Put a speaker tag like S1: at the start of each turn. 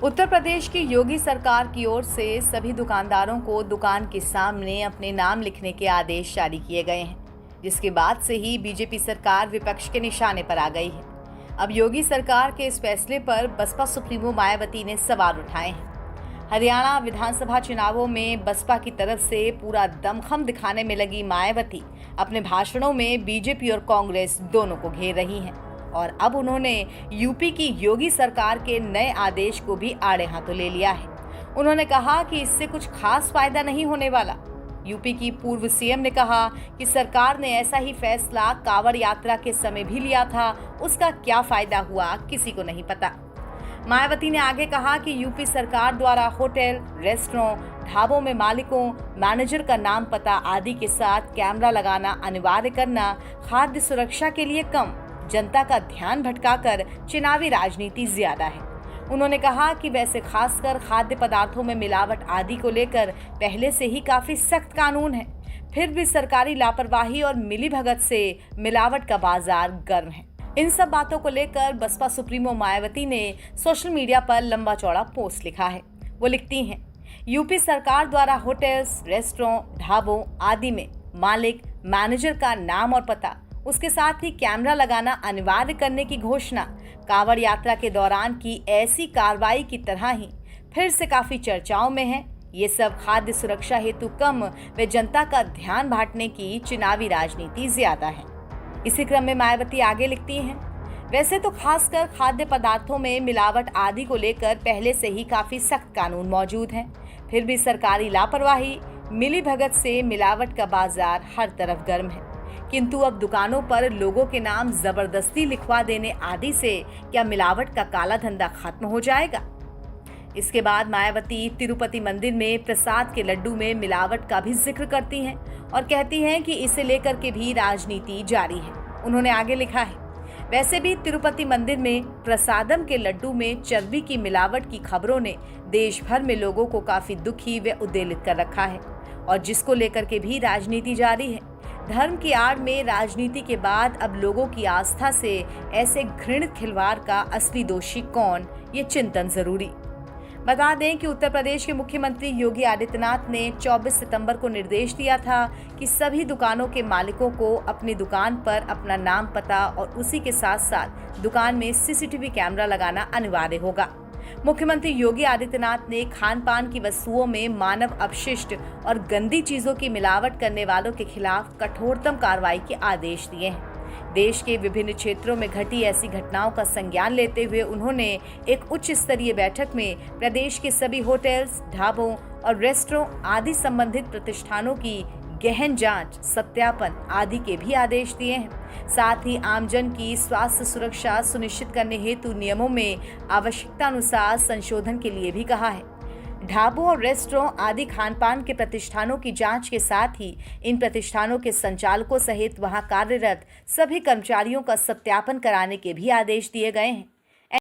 S1: उत्तर प्रदेश की योगी सरकार की ओर से सभी दुकानदारों को दुकान के सामने अपने नाम लिखने के आदेश जारी किए गए हैं, जिसके बाद से ही बीजेपी सरकार विपक्ष के निशाने पर आ गई है। अब योगी सरकार के इस फैसले पर बसपा सुप्रीमो मायावती ने सवाल उठाए हैं। हरियाणा विधानसभा चुनावों में बसपा की तरफ से पूरा दमखम दिखाने में लगी मायावती अपने भाषणों में बीजेपी और कांग्रेस दोनों को घेर रही हैं। और अब उन्होंने यूपी की योगी सरकार के नए आदेश को भी आड़े हाथों ले लिया है। उन्होंने कहा कि इससे कुछ खास फायदा नहीं होने वाला। यूपी की पूर्व सीएम ने कहा कि सरकार ने ऐसा ही फैसला कांवड़ यात्रा के समय भी लिया था, उसका क्या फायदा हुआ किसी को नहीं पता। मायावती ने आगे कहा कि यूपी सरकार द्वारा होटल, रेस्टोरेंट, ढाबों में मालिकों, मैनेजर का नाम पता आदि के साथ कैमरा लगाना अनिवार्य करना खाद्य सुरक्षा के लिए कम, जनता का ध्यान भटकाकर चुनावी राजनीति ज्यादा है। उन्होंने कहा कि वैसे खासकर खाद्य पदार्थों में मिलावट आदि को लेकर पहले से ही काफी सख्त कानून है, फिर भी सरकारी लापरवाही और मिलीभगत से मिलावट का बाजार गर्म है। इन सब बातों को लेकर बसपा सुप्रीमो मायावती ने सोशल मीडिया पर लंबा चौड़ा पोस्ट लिखा है। वो लिखती हैं, यूपी सरकार द्वारा होटल्स, रेस्टोरेंट, ढाबों आदि में मालिक, मैनेजर का नाम और पता, उसके साथ ही कैमरा लगाना अनिवार्य करने की घोषणा कांवड़ यात्रा के दौरान की ऐसी कार्रवाई की तरह ही फिर से काफी चर्चाओं में है। ये सब खाद्य सुरक्षा हेतु कम व जनता का ध्यान बांटने की चुनावी राजनीति ज्यादा है। इसी क्रम में मायावती आगे लिखती हैं, वैसे तो खासकर खाद्य पदार्थों में मिलावट आदि को लेकर पहले से ही काफी सख्त कानून मौजूद हैं, फिर भी सरकारी लापरवाही, मिलीभगत से मिलावट का बाजार हर तरफ गर्म है। किंतु अब दुकानों पर लोगों के नाम जबरदस्ती लिखवा देने आदि से क्या मिलावट का काला धंधा खत्म हो जाएगा? इसके बाद मायावती तिरुपति मंदिर में प्रसाद के लड्डू में मिलावट का भी जिक्र करती हैं और कहती हैं कि इसे लेकर के भी राजनीति जारी है। उन्होंने आगे लिखा है, वैसे भी तिरुपति मंदिर में प्रसादम के लड्डू में चर्बी की मिलावट की खबरों ने देश भर में लोगों को काफी दुखी व उद्वेलित कर रखा है और जिसको लेकर के भी राजनीति जारी है। धर्म की आड़ में राजनीति के बाद अब लोगों की आस्था से ऐसे घृणित खिलवाड़ का असली दोषी कौन, ये चिंतन जरूरी। बता दें कि उत्तर प्रदेश के मुख्यमंत्री योगी आदित्यनाथ ने 24 सितंबर को निर्देश दिया था कि सभी दुकानों के मालिकों को अपनी दुकान पर अपना नाम पता और उसी के साथ साथ दुकान में सीसीटीवी कैमरा लगाना अनिवार्य होगा। मुख्यमंत्री योगी आदित्यनाथ ने खान पान की वस्तुओं में मानव अपशिष्ट और गंदी चीजों की मिलावट करने वालों के खिलाफ कठोरतम कार्रवाई के आदेश दिए हैं। देश के विभिन्न क्षेत्रों में घटी ऐसी घटनाओं का संज्ञान लेते हुए उन्होंने एक उच्च स्तरीय बैठक में प्रदेश के सभी होटल्स, ढाबों और रेस्टोरेंट आदि संबंधित प्रतिष्ठानों की गहन जांच, सत्यापन आदि के भी आदेश दिए हैं। साथ ही आमजन की स्वास्थ्य सुरक्षा सुनिश्चित करने हेतु नियमों में आवश्यकता अनुसार संशोधन के लिए भी कहा है। ढाबों और रेस्टोरेंट आदि खानपान के प्रतिष्ठानों की जांच के साथ ही इन प्रतिष्ठानों के संचालकों सहित वहां कार्यरत सभी कर्मचारियों का सत्यापन कराने के भी आदेश दिए गए हैं।